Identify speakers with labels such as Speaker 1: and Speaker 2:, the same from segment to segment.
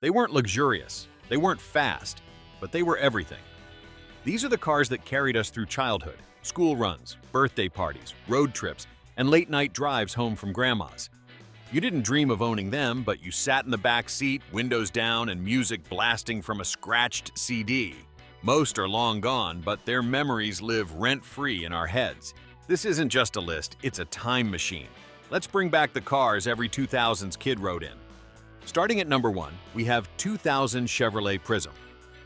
Speaker 1: They weren't luxurious, they weren't fast, but they were everything. These are the cars that carried us through childhood, school runs, birthday parties, road trips, and late-night drives home from grandma's. You didn't dream of owning them, but you sat in the back seat, windows down, and music blasting from a scratched CD. Most are long gone, but their memories live rent-free in our heads. This isn't just a list, it's a time machine. Let's bring back the cars every 2000s kid wrote in. Starting at number 1, we have 2000 Chevrolet Prizm.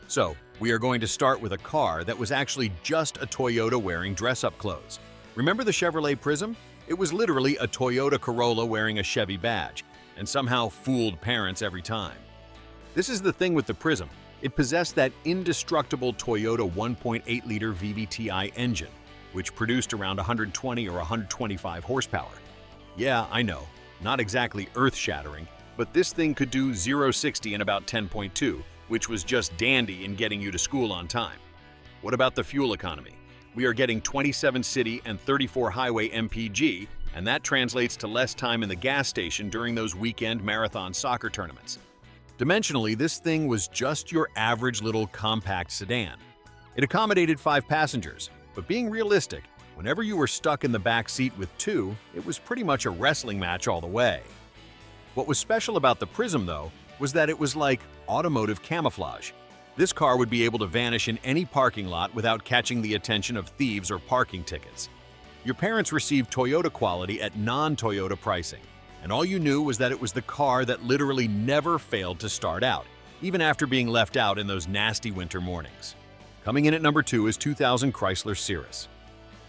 Speaker 1: So, we are going to start with a car that was actually just a Toyota wearing dress-up clothes. Remember the Chevrolet Prizm? It was literally a Toyota Corolla wearing a Chevy badge, and somehow fooled parents every time. This is the thing with the Prizm. It possessed that indestructible Toyota 1.8-liter VVTi engine, which produced around 120 or 125 horsepower. Yeah, I know, not exactly earth-shattering, but this thing could do 0-60 in about 10.2, which was just dandy in getting you to school on time. What about the fuel economy? We are getting 27 city and 34 highway MPG, and that translates to less time in the gas station during those weekend marathon soccer tournaments. Dimensionally, this thing was just your average little compact sedan. It accommodated 5 passengers, but being realistic, whenever you were stuck in the back seat with 2, it was pretty much a wrestling match all the way. What was special about the Prizm, though, was that it was like automotive camouflage. This car would be able to vanish in any parking lot without catching the attention of thieves or parking tickets. Your parents received Toyota quality at non-Toyota pricing, and all you knew was that it was the car that literally never failed to start out, even after being left out in those nasty winter mornings. Coming in at number 2 is 2000 Chrysler Cirrus.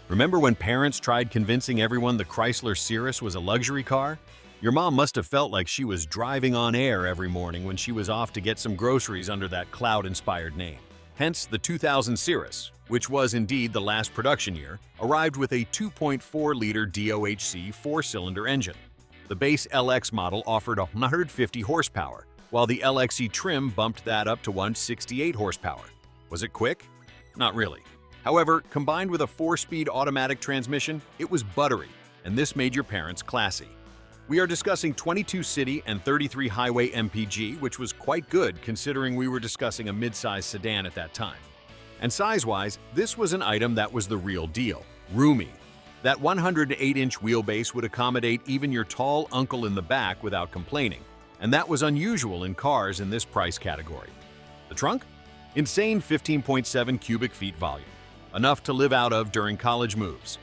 Speaker 1: Remember when parents tried convincing everyone the Chrysler Cirrus was a luxury car? Your mom must have felt like she was driving on air every morning when she was off to get some groceries under that cloud-inspired name. Hence, the 2000 Cirrus, which was indeed the last production year, arrived with a 2.4-liter DOHC 4-cylinder engine. The base LX model offered 150 horsepower, while the LXE trim bumped that up to 168 horsepower. Was it quick? Not really. However, combined with a 4-speed automatic transmission, it was buttery, and this made your parents classy. We are discussing 22 city and 33 highway MPG, which was quite good considering we were discussing a mid-size sedan at that time. And size-wise, this was an item that was the real deal, roomy. That 108-inch wheelbase would accommodate even your tall uncle in the back without complaining, and that was unusual in cars in this price category. The trunk? Insane 15.7 cubic feet volume, enough to live out of during college moves.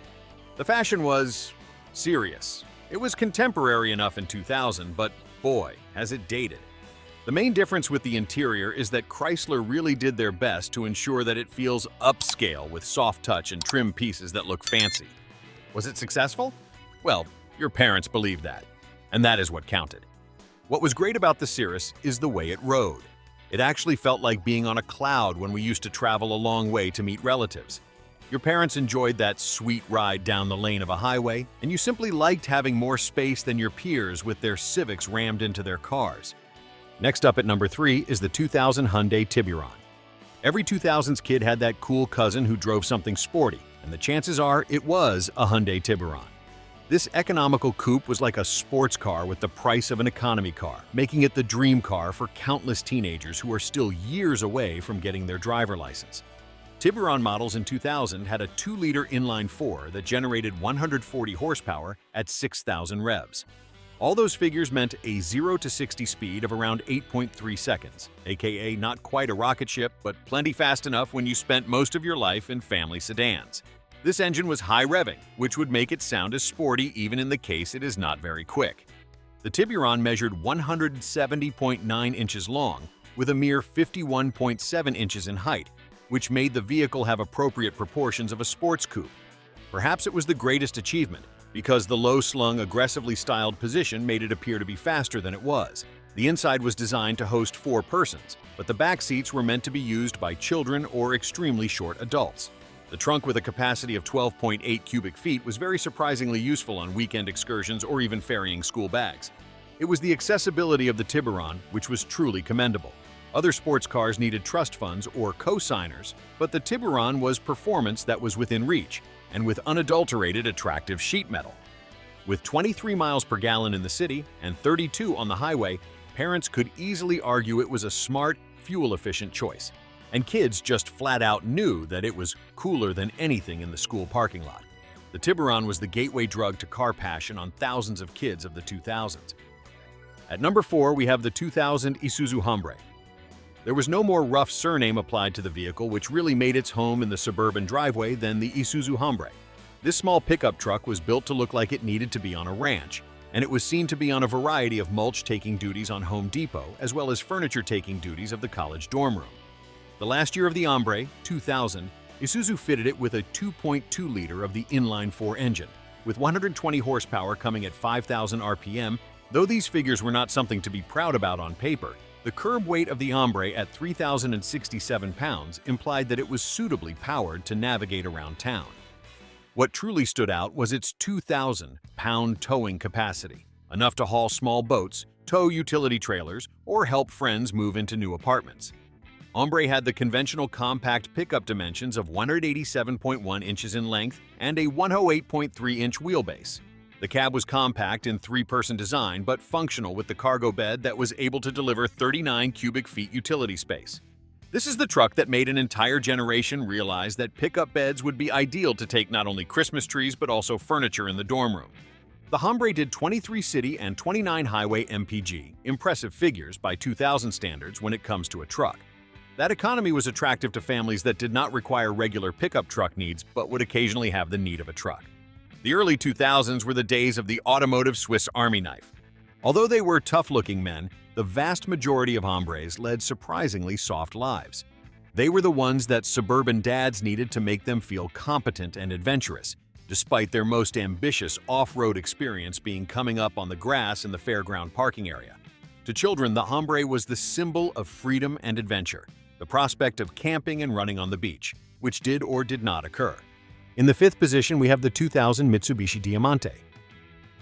Speaker 1: The fashion was serious. It was contemporary enough in 2000, but boy, has it dated. The main difference with the interior is that Chrysler really did their best to ensure that it feels upscale with soft touch and trim pieces that look fancy. Was it successful? Well, your parents believed that, and that is what counted. What was great about the Cirrus is the way it rode. It actually felt like being on a cloud when we used to travel a long way to meet relatives. Your parents enjoyed that sweet ride down the lane of a highway, and you simply liked having more space than your peers with their Civics rammed into their cars. Next up at number 3 is the 2000 Hyundai Tiburon. Every 2000s kid had that cool cousin who drove something sporty, and the chances are it was a Hyundai Tiburon. This economical coupe was like a sports car with the price of an economy car, making it the dream car for countless teenagers who are still years away from getting their driver license. Tiburon models in 2000 had a 2-liter inline-4 that generated 140 horsepower at 6,000 revs. All those figures meant a 0-60 speed of around 8.3 seconds, aka not quite a rocket ship, but plenty fast enough when you spent most of your life in family sedans. This engine was high-revving, which would make it sound as sporty even in the case it is not very quick. The Tiburon measured 170.9 inches long, with a mere 51.7 inches in height, which made the vehicle have appropriate proportions of a sports coupe. Perhaps it was the greatest achievement, because the low-slung, aggressively styled position made it appear to be faster than it was. The inside was designed to host 4 persons, but the back seats were meant to be used by children or extremely short adults. The trunk with a capacity of 12.8 cubic feet was very surprisingly useful on weekend excursions or even ferrying school bags. It was the accessibility of the Tiburon which was truly commendable. Other sports cars needed trust funds or co-signers, but the Tiburon was performance that was within reach, and with unadulterated attractive sheet metal. With 23 miles per gallon in the city and 32 on the highway, parents could easily argue it was a smart, fuel-efficient choice, and kids just flat out knew that it was cooler than anything in the school parking lot. The Tiburon was the gateway drug to car passion on thousands of kids of the 2000s. At number 4, we have the 2000 Isuzu Hombre. There was no more rough surname applied to the vehicle, which really made its home in the suburban driveway, than the Isuzu Hombre. This small pickup truck was built to look like it needed to be on a ranch, and it was seen to be on a variety of mulch-taking duties on Home Depot, as well as furniture-taking duties of the college dorm room. The last year of the Hombre, 2000, Isuzu fitted it with a 2.2-liter of the inline-4 engine, with 120 horsepower coming at 5,000 RPM. Though these figures were not something to be proud about on paper, the curb weight of the Hombre at 3,067 pounds implied that it was suitably powered to navigate around town. What truly stood out was its 2,000-pound towing capacity, enough to haul small boats, tow utility trailers, or help friends move into new apartments. Hombre had the conventional compact pickup dimensions of 187.1 inches in length and a 108.3-inch wheelbase. The cab was compact in three-person design but functional with the cargo bed that was able to deliver 39 cubic feet utility space. This is the truck that made an entire generation realize that pickup beds would be ideal to take not only Christmas trees but also furniture in the dorm room. The Hombre did 23 city and 29 highway MPG, impressive figures by 2000 standards when it comes to a truck. That economy was attractive to families that did not require regular pickup truck needs but would occasionally have the need of a truck. The early 2000s were the days of the automotive Swiss Army knife. Although they were tough-looking men, the vast majority of Hombres led surprisingly soft lives. They were the ones that suburban dads needed to make them feel competent and adventurous, despite their most ambitious off-road experience being coming up on the grass in the fairground parking area. To children, the Hombre was the symbol of freedom and adventure, the prospect of camping and running on the beach, which did or did not occur. In the 5th position, we have the 2000 Mitsubishi Diamante.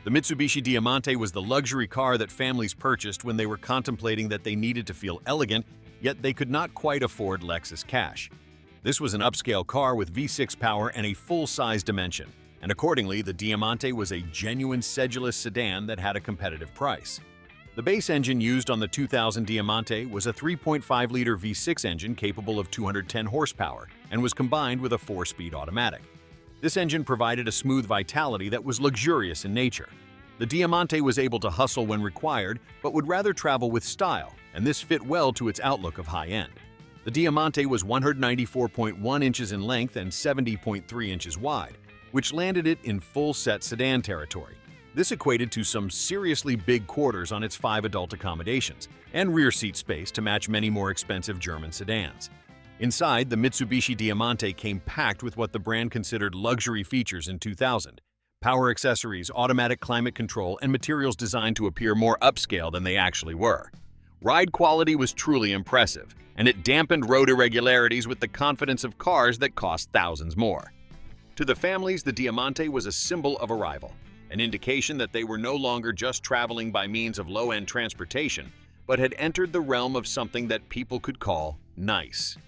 Speaker 1: The Mitsubishi Diamante was the luxury car that families purchased when they were contemplating that they needed to feel elegant, yet they could not quite afford Lexus cash. This was an upscale car with V6 power and a full-size dimension, and accordingly, the Diamante was a genuine sedulous sedan that had a competitive price. The base engine used on the 2000 Diamante was a 3.5-liter V6 engine capable of 210 horsepower and was combined with a 4-speed automatic. This engine provided a smooth vitality that was luxurious in nature. The Diamante was able to hustle when required, but would rather travel with style, and this fit well to its outlook of high-end. The Diamante was 194.1 inches in length and 70.3 inches wide, which landed it in full-set sedan territory. This equated to some seriously big quarters on its 5 adult accommodations, and rear seat space to match many more expensive German sedans. Inside, the Mitsubishi Diamante came packed with what the brand considered luxury features in 2000. Power accessories, automatic climate control, and materials designed to appear more upscale than they actually were. Ride quality was truly impressive, and it dampened road irregularities with the confidence of cars that cost thousands more. To the families, the Diamante was a symbol of arrival, an indication that they were no longer just traveling by means of low-end transportation, but had entered the realm of something that people could call nice.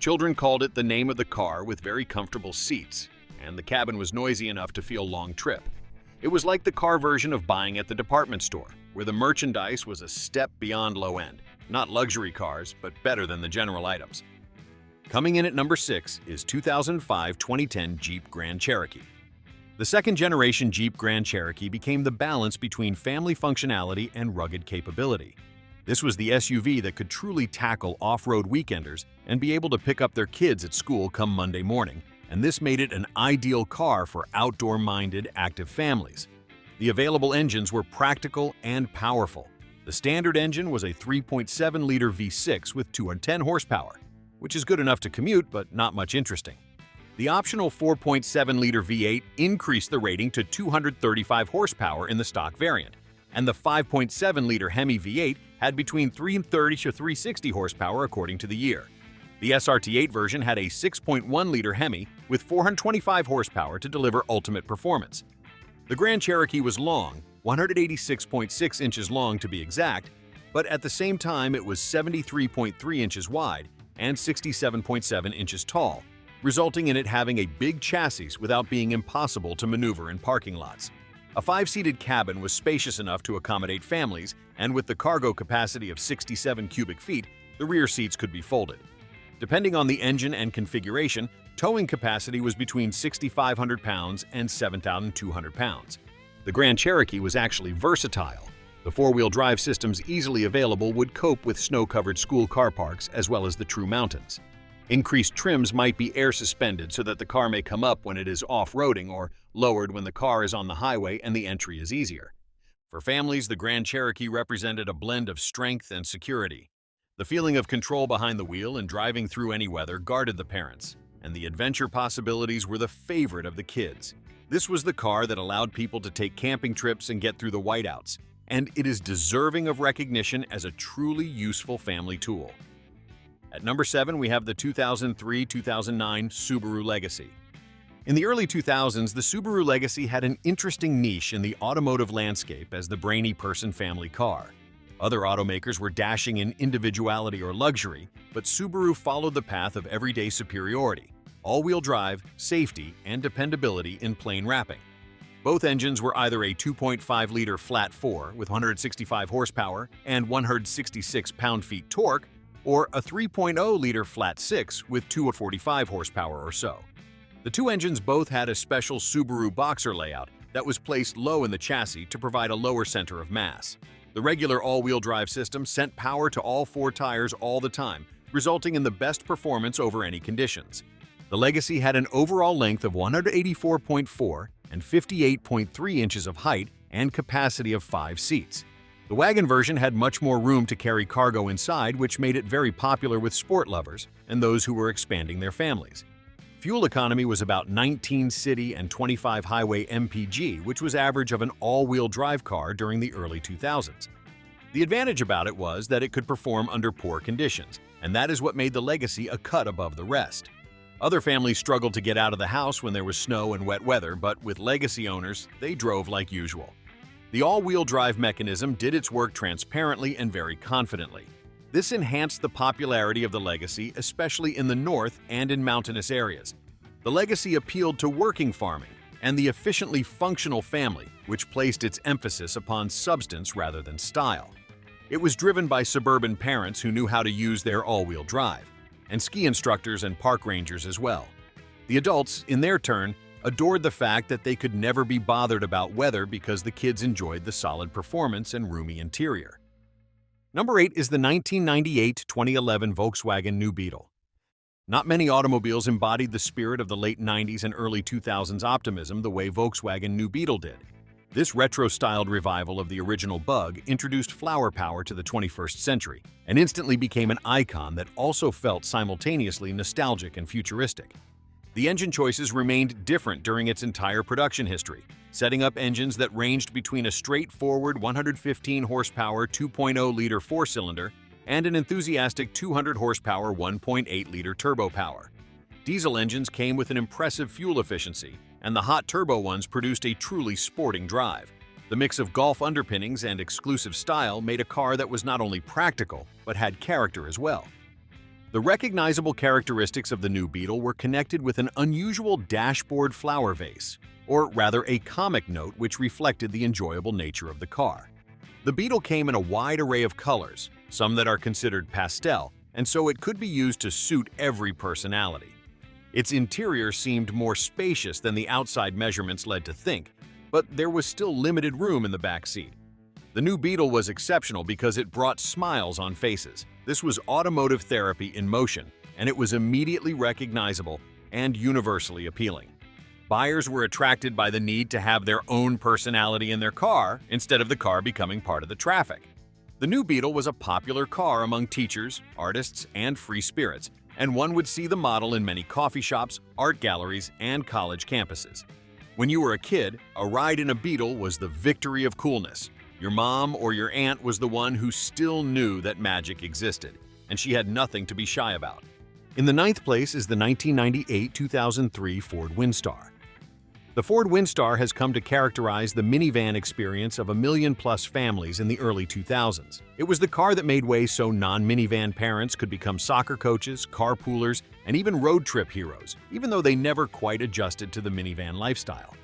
Speaker 1: Children called it the name of the car with very comfortable seats, and the cabin was noisy enough to feel long trip. It was like the car version of buying at the department store, where the merchandise was a step beyond low-end, not luxury cars, but better than the general items. Coming in at number 6 is 2005-2010 Jeep Grand Cherokee. The second-generation Jeep Grand Cherokee became the balance between family functionality and rugged capability. This was the SUV that could truly tackle off-road weekenders and be able to pick up their kids at school come Monday morning, and this made it an ideal car for outdoor-minded, active families. The available engines were practical and powerful. The standard engine was a 3.7-liter V6 with 210 horsepower, which is good enough to commute but not much interesting. The optional 4.7-liter V8 increased the rating to 235 horsepower in the stock variant, and the 5.7-liter Hemi V8 had between 330 to 360 horsepower according to the year. The SRT8 version had a 6.1-liter Hemi with 425 horsepower to deliver ultimate performance. The Grand Cherokee was long, 186.6 inches long to be exact, but at the same time it was 73.3 inches wide and 67.7 inches tall, resulting in it having a big chassis without being impossible to maneuver in parking lots. A five-seated cabin was spacious enough to accommodate families, and with the cargo capacity of 67 cubic feet, the rear seats could be folded. Depending on the engine and configuration, towing capacity was between 6,500 pounds and 7,200 pounds. The Grand Cherokee was actually versatile. The four-wheel drive systems easily available would cope with snow-covered school car parks as well as the true mountains. Increased trims might be air-suspended so that the car may come up when it is off-roading or lowered when the car is on the highway and the entry is easier. For families, the Grand Cherokee represented a blend of strength and security. The feeling of control behind the wheel and driving through any weather guarded the parents, and the adventure possibilities were the favorite of the kids. This was the car that allowed people to take camping trips and get through the whiteouts, and it is deserving of recognition as a truly useful family tool. At number 7, we have the 2003-2009 Subaru Legacy. In the early 2000s, the Subaru Legacy had an interesting niche in the automotive landscape as the brainy person family car. Other automakers were dashing in individuality or luxury, but Subaru followed the path of everyday superiority, all-wheel drive, safety, and dependability in plain wrapping. Both engines were either a 2.5-liter flat-4 with 165 horsepower and 166 pound-feet torque, or a 3.0-liter flat-6 with 245 horsepower or so. The two engines both had a special Subaru boxer layout that was placed low in the chassis to provide a lower center of mass. The regular all-wheel drive system sent power to all four tires all the time, resulting in the best performance over any conditions. The Legacy had an overall length of 184.4 and 58.3 inches of height and capacity of 5 seats. The wagon version had much more room to carry cargo inside, which made it very popular with sport lovers and those who were expanding their families. Fuel economy was about 19 city and 25 highway mpg, which was average of an all-wheel drive car during the early 2000s. The advantage about it was that it could perform under poor conditions, and that is what made the Legacy a cut above the rest. Other families struggled to get out of the house when there was snow and wet weather, but with Legacy owners, they drove like usual. The all-wheel drive mechanism did its work transparently and very confidently. This enhanced the popularity of the Legacy, especially in the north and in mountainous areas. The Legacy appealed to working farming and the efficiently functional family, which placed its emphasis upon substance rather than style. It was driven by suburban parents who knew how to use their all-wheel drive, and ski instructors and park rangers as well. The adults, in their turn, adored the fact that they could never be bothered about weather because the kids enjoyed the solid performance and roomy interior. Number 8 is the 1998-2011 Volkswagen New Beetle. Not many automobiles embodied the spirit of the late 90s and early 2000s optimism the way Volkswagen New Beetle did. This retro-styled revival of the original Bug introduced flower power to the 21st century and instantly became an icon that also felt simultaneously nostalgic and futuristic. The engine choices remained different during its entire production history, setting up engines that ranged between a straightforward 115 horsepower 2.0-liter four-cylinder and an enthusiastic 200 horsepower 1.8-liter turbo power. Diesel engines came with an impressive fuel efficiency, and the hot turbo ones produced a truly sporting drive. The mix of Golf underpinnings and exclusive style made a car that was not only practical, but had character as well. The recognizable characteristics of the New Beetle were connected with an unusual dashboard flower vase, or rather a comic note which reflected the enjoyable nature of the car. The Beetle came in a wide array of colors, some that are considered pastel, and so it could be used to suit every personality. Its interior seemed more spacious than the outside measurements led to think, but there was still limited room in the back seat. The New Beetle was exceptional because it brought smiles on faces. This was automotive therapy in motion, and it was immediately recognizable and universally appealing. Buyers were attracted by the need to have their own personality in their car instead of the car becoming part of the traffic. The New Beetle was a popular car among teachers, artists, and free spirits, and one would see the model in many coffee shops, art galleries, and college campuses. When you were a kid, a ride in a Beetle was the victory of coolness. Your mom or your aunt was the one who still knew that magic existed, and she had nothing to be shy about. In the 9th place is the 1998-2003 Ford Windstar. The Ford Windstar has come to characterize the minivan experience of a million-plus families in the early 2000s. It was the car that made way so non-minivan parents could become soccer coaches, carpoolers, and even road trip heroes, even though they never quite adjusted to the minivan lifestyle.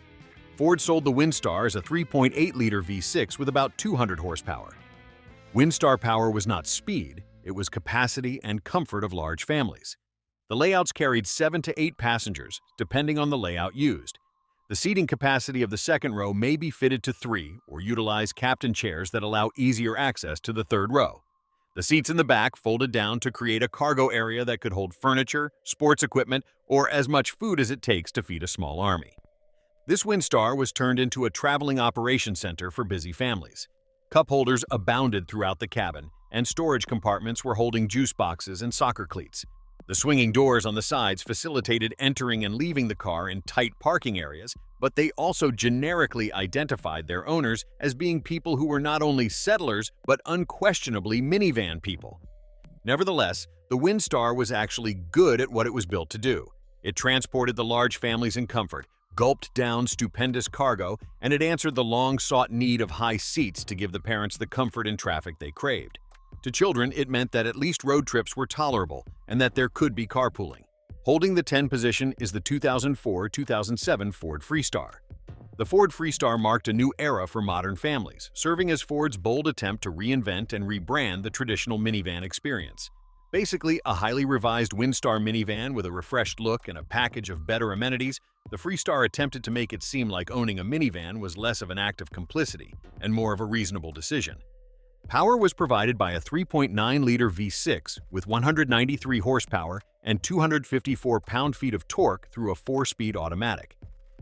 Speaker 1: Ford sold the Windstar as a 3.8-liter V6 with about 200 horsepower. Windstar power was not speed, it was capacity and comfort of large families. The layouts carried 7 to 8 passengers, depending on the layout used. The seating capacity of the second row may be fitted to 3 or utilize captain chairs that allow easier access to the third row. The seats in the back folded down to create a cargo area that could hold furniture, sports equipment, or as much food as it takes to feed a small army. This Windstar was turned into a traveling operation center for busy families. Cup holders abounded throughout the cabin, and storage compartments were holding juice boxes and soccer cleats. The swinging doors on the sides facilitated entering and leaving the car in tight parking areas, but they also generically identified their owners as being people who were not only settlers but unquestionably minivan people. Nevertheless, the Windstar was actually good at what it was built to do. It transported the large families in comfort, gulped down stupendous cargo, and it answered the long-sought need of high seats to give the parents the comfort in traffic they craved. To children, it meant that at least road trips were tolerable and that there could be carpooling. Holding the 10 position is the 2004-2007 Ford Freestar. The Ford Freestar marked a new era for modern families, serving as Ford's bold attempt to reinvent and rebrand the traditional minivan experience. Basically, a highly revised Windstar minivan with a refreshed look and a package of better amenities, the Freestar attempted to make it seem like owning a minivan was less of an act of complicity and more of a reasonable decision. Power was provided by a 3.9-liter V6 with 193 horsepower and 254 pound-feet of torque through a 4-speed automatic.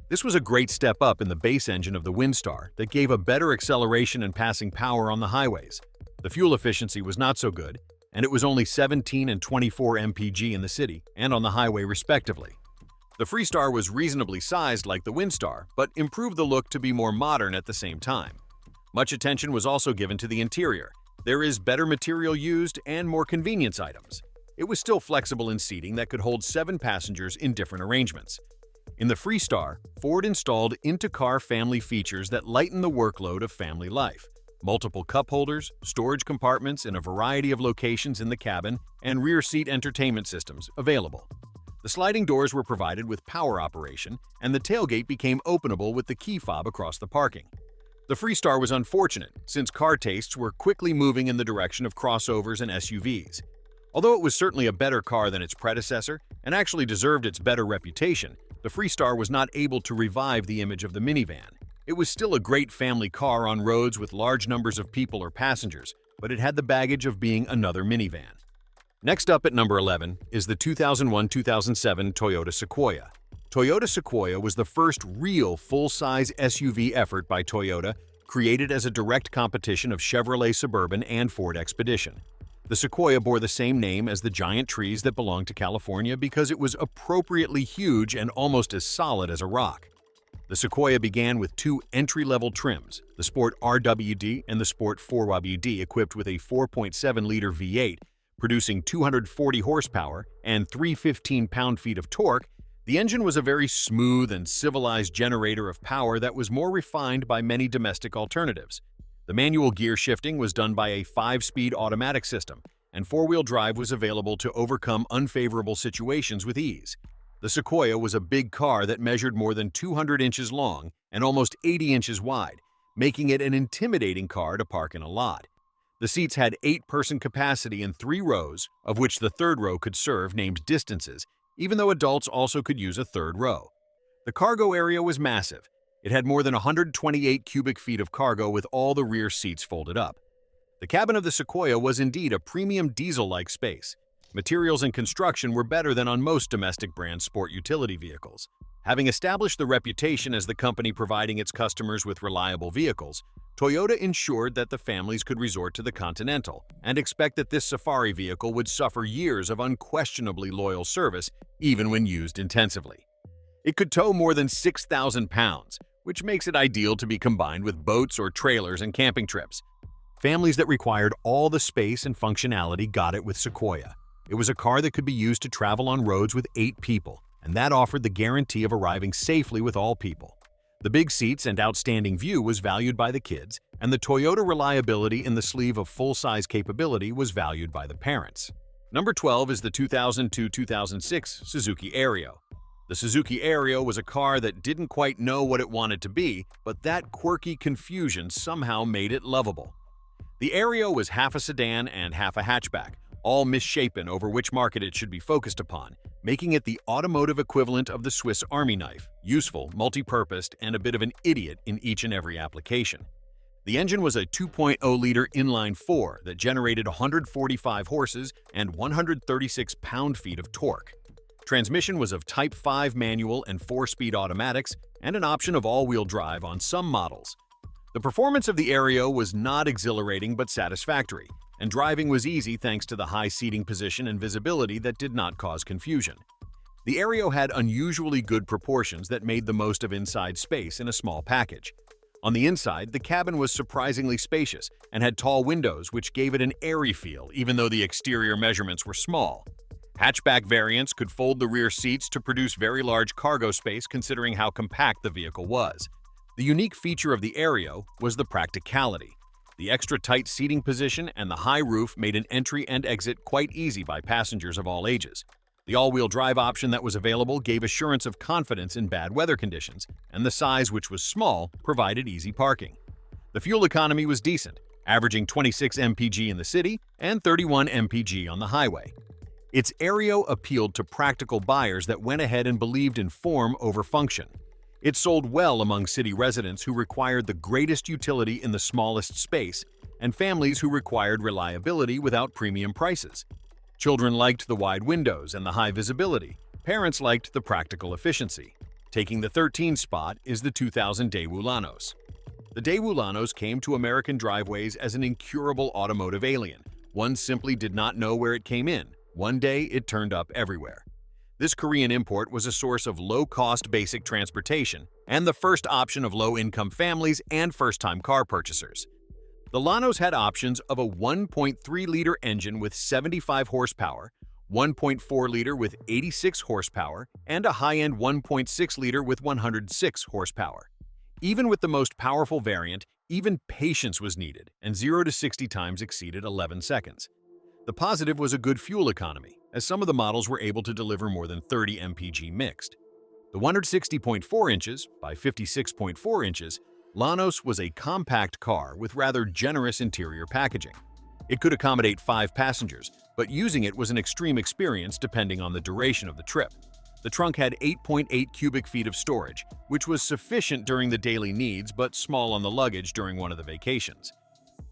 Speaker 1: This was a great step up in the base engine of the Windstar that gave a better acceleration and passing power on the highways. The fuel efficiency was not so good, and it was only 17 and 24 mpg in the city and on the highway respectively. The Freestar was reasonably sized like the Windstar, but improved the look to be more modern at the same time. Much attention was also given to the interior. There is better material used and more convenience items. It was still flexible in seating that could hold 7 passengers in different arrangements. In the Freestar, Ford installed into-car family features that lighten the workload of family life. Multiple cup holders, storage compartments in a variety of locations in the cabin, and rear seat entertainment systems available. The sliding doors were provided with power operation, and the tailgate became openable with the key fob across the parking. The Freestar was unfortunate, since car tastes were quickly moving in the direction of crossovers and SUVs. Although it was certainly a better car than its predecessor, and actually deserved its better reputation, the Freestar was not able to revive the image of the minivan. It was still a great family car on roads with large numbers of people or passengers, but it had the baggage of being another minivan. Next up at number 11 is the 2001-2007 Toyota Sequoia. Toyota Sequoia was the first real full-size SUV effort by Toyota, created as a direct competition of Chevrolet Suburban and Ford Expedition. The Sequoia bore the same name as the giant trees that belonged to California because it was appropriately huge and almost as solid as a rock. The Sequoia began with 2 entry-level trims, the Sport RWD and the Sport 4WD, equipped with a 4.7-liter V8, producing 240 horsepower and 315 pound-feet of torque. The engine was a very smooth and civilized generator of power that was more refined by many domestic alternatives. The manual gear shifting was done by a 5-speed automatic system, and 4-wheel drive was available to overcome unfavorable situations with ease. The Sequoia was a big car that measured more than 200 inches long and almost 80 inches wide, making it an intimidating car to park in a lot. The seats had 8-person capacity in 3 rows, of which the third row could serve named distances, even though adults also could use a third row. The cargo area was massive. It had more than 128 cubic feet of cargo with all the rear seats folded up. The cabin of the Sequoia was indeed a premium diesel-like space. Materials and construction were better than on most domestic brand sport utility vehicles. Having established the reputation as the company providing its customers with reliable vehicles, Toyota ensured that the families could resort to the Continental and expect that this safari vehicle would suffer years of unquestionably loyal service even when used intensively. It could tow more than 6,000 pounds, which makes it ideal to be combined with boats or trailers and camping trips. Families that required all the space and functionality got it with Sequoia. It was a car that could be used to travel on roads with 8 people, and that offered the guarantee of arriving safely with all people. The big seats and outstanding view was valued by the kids, and the Toyota reliability in the sleeve of full-size capability was valued by the parents. Number 12 is the 2002-2006 Suzuki Aerio. The Suzuki Aerio was a car that didn't quite know what it wanted to be, but that quirky confusion somehow made it lovable. The Aerio was half a sedan and half a hatchback, all misshapen over which market it should be focused upon, making it the automotive equivalent of the Swiss Army knife, useful, multi-purposed, and a bit of an idiot in each and every application. The engine was a 2.0-liter inline-4 that generated 145 horses and 136 pound-feet of torque. Transmission was of Type 5 manual and 4-speed automatics, and an option of all-wheel drive on some models. The performance of the Aerio was not exhilarating but satisfactory, and driving was easy thanks to the high seating position and visibility that did not cause confusion. The Aerio had unusually good proportions that made the most of inside space in a small package. On the inside, the cabin was surprisingly spacious and had tall windows which gave it an airy feel even though the exterior measurements were small. Hatchback variants could fold the rear seats to produce very large cargo space considering how compact the vehicle was. The unique feature of the Aerio was the practicality. The extra tight seating position and the high roof made an entry and exit quite easy by passengers of all ages. The all-wheel drive option that was available gave assurance of confidence in bad weather conditions, and the size, which was small, provided easy parking. The fuel economy was decent, averaging 26 mpg in the city and 31 mpg on the highway. Its Aerio appealed to practical buyers that went ahead and believed in form over function. It sold well among city residents who required the greatest utility in the smallest space, and families who required reliability without premium prices. Children liked the wide windows and the high visibility. Parents liked the practical efficiency. Taking the 13th spot is the 2000 Daewoo Lanos. The Daewoo Lanos came to American driveways as an incurable automotive alien. One simply did not know where it came in. One day, it turned up everywhere. This Korean import was a source of low-cost basic transportation and the first option of low-income families and first-time car purchasers. The Lanos had options of a 1.3-liter engine with 75 horsepower, 1.4-liter with 86 horsepower, and a high-end 1.6-liter with 106 horsepower. Even with the most powerful variant, even patience was needed, and 0 to 60 times exceeded 11 seconds. The positive was a good fuel economy, as some of the models were able to deliver more than 30 mpg mixed. The 160.4 inches by 56.4 inches, Lanos was a compact car with rather generous interior packaging. It could accommodate 5 passengers, but using it was an extreme experience depending on the duration of the trip. The trunk had 8.8 cubic feet of storage, which was sufficient during the daily needs but small on the luggage during one of the vacations.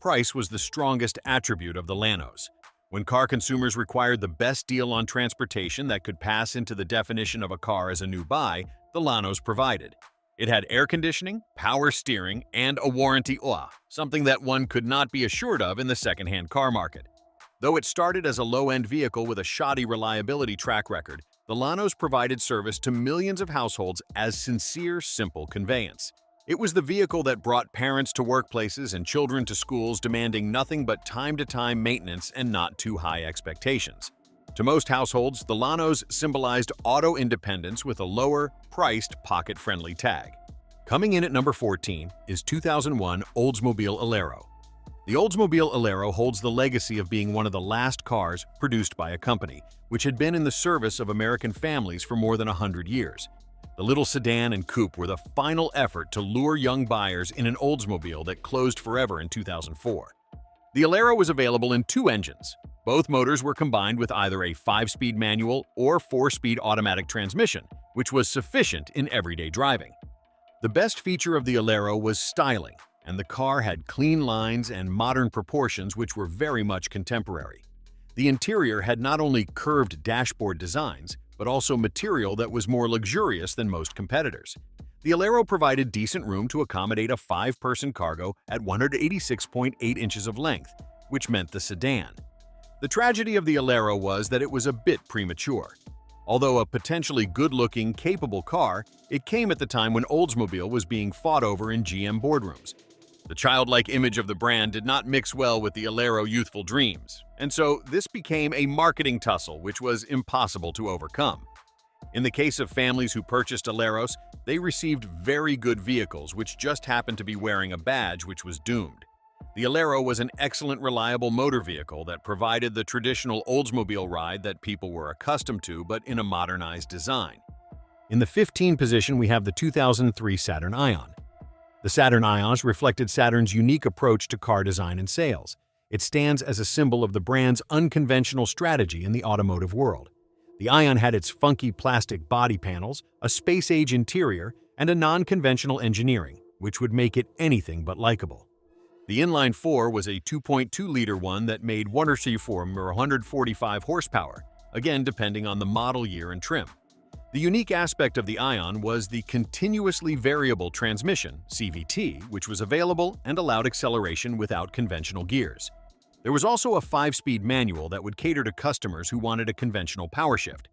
Speaker 1: Price was the strongest attribute of the Lanos. When car consumers required the best deal on transportation that could pass into the definition of a car as a new buy, the Lanos provided. It had air conditioning, power steering, and a warranty, something that one could not be assured of in the second-hand car market. Though it started as a low-end vehicle with a shoddy reliability track record, the Lanos provided service to millions of households as sincere, simple conveyance. It was the vehicle that brought parents to workplaces and children to schools demanding nothing but time-to-time maintenance and not too high expectations. To most households, the Lanos symbolized auto independence with a lower-priced, pocket-friendly tag. Coming in at number 14 is 2001 Oldsmobile Alero. The Oldsmobile Alero holds the legacy of being one of the last cars produced by a company, which had been in the service of American families for more than 100 years. The little sedan and coupe were the final effort to lure young buyers in an Oldsmobile that closed forever in 2004. The Alero was available in 2 engines. Both motors were combined with either a 5-speed manual or 4-speed automatic transmission, which was sufficient in everyday driving. The best feature of the Alero was styling, and the car had clean lines and modern proportions which were very much contemporary. The interior had not only curved dashboard designs, but also material that was more luxurious than most competitors. The Alero provided decent room to accommodate a 5-person cargo at 186.8 inches of length, which meant the sedan. The tragedy of the Alero was that it was a bit premature. Although a potentially good-looking, capable car, it came at the time when Oldsmobile was being fought over in GM boardrooms. The childlike image of the brand did not mix well with the Alero youthful dreams, and so this became a marketing tussle which was impossible to overcome. In the case of families who purchased Aleros, they received very good vehicles which just happened to be wearing a badge which was doomed. The Alero was an excellent, reliable motor vehicle that provided the traditional Oldsmobile ride that people were accustomed to but in a modernized design. In the 15th position, we have the 2003 Saturn Ion. The Saturn Ions reflected Saturn's unique approach to car design and sales. It stands as a symbol of the brand's unconventional strategy in the automotive world. The Ion had its funky plastic body panels, a space-age interior, and a non-conventional engineering, which would make it anything but likable. The inline-4 was a 2.2-liter one that made 104 or 145 horsepower, again depending on the model year and trim. The unique aspect of the Ion was the continuously variable transmission, CVT, which was available and allowed acceleration without conventional gears. There was also a 5-speed manual that would cater to customers who wanted a conventional power shift.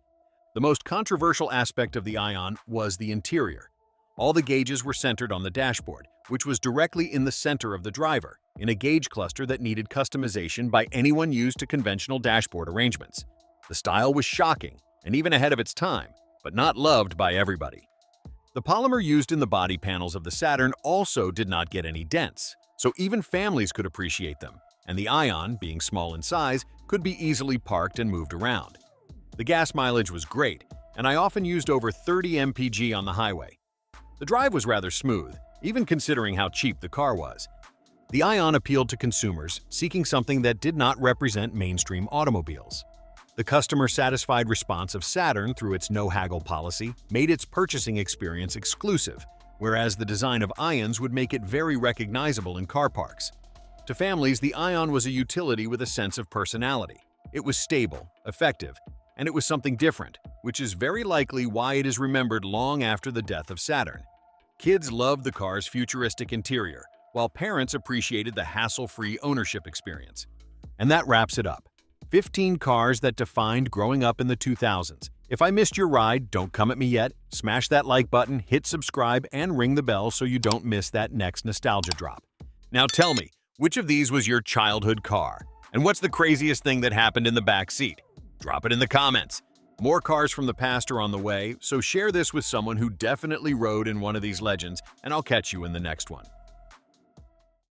Speaker 1: The most controversial aspect of the Ion was the interior. All the gauges were centered on the dashboard, which was directly in the center of the driver, in a gauge cluster that needed customization by anyone used to conventional dashboard arrangements. The style was shocking and even ahead of its time, but not loved by everybody. The polymer used in the body panels of the Saturn also did not get any dents, so even families could appreciate them, and the Ion, being small in size, could be easily parked and moved around. The gas mileage was great, and I often used over 30 mpg on the highway. The drive was rather smooth, even considering how cheap the car was. The Ion appealed to consumers seeking something that did not represent mainstream automobiles. The customer-satisfied response of Saturn through its no-haggle policy made its purchasing experience exclusive, whereas the design of Ions would make it very recognizable in car parks. To families, the Ion was a utility with a sense of personality. It was stable, effective, and it was something different, which is very likely why it is remembered long after the death of Saturn. Kids loved the car's futuristic interior, while parents appreciated the hassle-free ownership experience. And that wraps it up. 15 cars that defined growing up in the 2000s. If I missed your ride, don't come at me yet. Smash that like button, hit subscribe, and ring the bell so you don't miss that next nostalgia drop. Now tell me, which of these was your childhood car? And what's the craziest thing that happened in the back seat? Drop it in the comments. More cars from the past are on the way, so share this with someone who definitely rode in one of these legends, and I'll catch you in the next one.